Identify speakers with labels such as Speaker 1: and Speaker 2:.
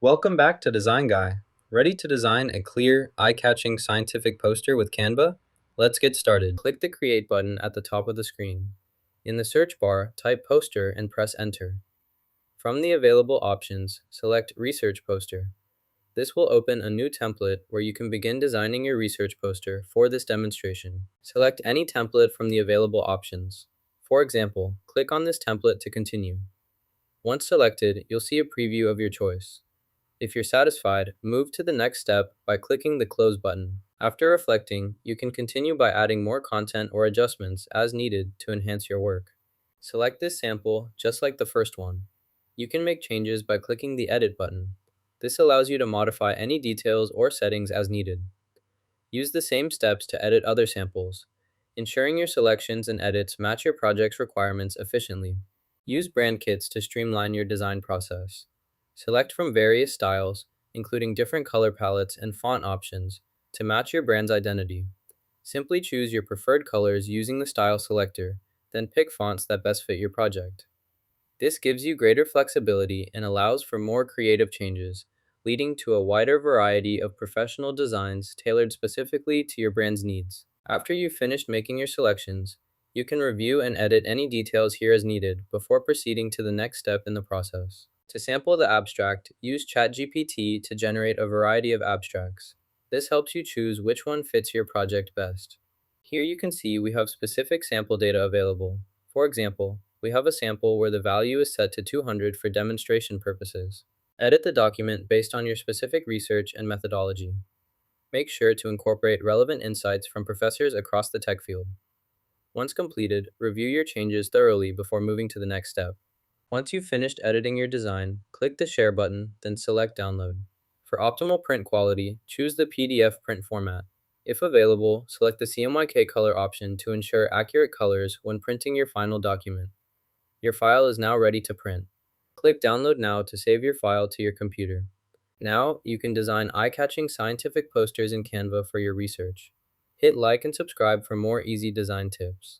Speaker 1: Welcome back to Design Guy. Ready to design a clear, eye-catching scientific poster with Canva? Let's get started. Click the Create button at the top of the screen. In the search bar, type Poster and press Enter. From the available options, select Research Poster. This will open a new template where you can begin designing your research poster for this demonstration. Select any template from the available options. For example, click on this template to continue. Once selected, you'll see a preview of your choice. If you're satisfied, move to the next step by clicking the Close button. After reflecting, you can continue by adding more content or adjustments as needed to enhance your work. Select this sample just like the first one. You can make changes by clicking the Edit button. This allows you to modify any details or settings as needed. Use the same steps to edit other samples, ensuring your selections and edits match your project's requirements efficiently. Use brand kits to streamline your design process. Select from various styles, including different color palettes and font options, to match your brand's identity. Simply choose your preferred colors using the style selector, then pick fonts that best fit your project. This gives you greater flexibility and allows for more creative changes, leading to a wider variety of professional designs tailored specifically to your brand's needs. After you've finished making your selections, you can review and edit any details here as needed before proceeding to the next step in the process. To sample the abstract, use ChatGPT to generate a variety of abstracts. This helps you choose which one fits your project best. Here you can see we have specific sample data available. For example, we have a sample where the value is set to 200 for demonstration purposes. Edit the document based on your specific research and methodology. Make sure to incorporate relevant insights from professors across the tech field. Once completed, review your changes thoroughly before moving to the next step. Once you've finished editing your design, click the Share button, then select Download. For optimal print quality, choose the PDF print format. If available, select the CMYK color option to ensure accurate colors when printing your final document. Your file is now ready to print. Click Download Now to save your file to your computer. Now, you can design eye-catching scientific posters in Canva for your research. Hit like and subscribe for more easy design tips.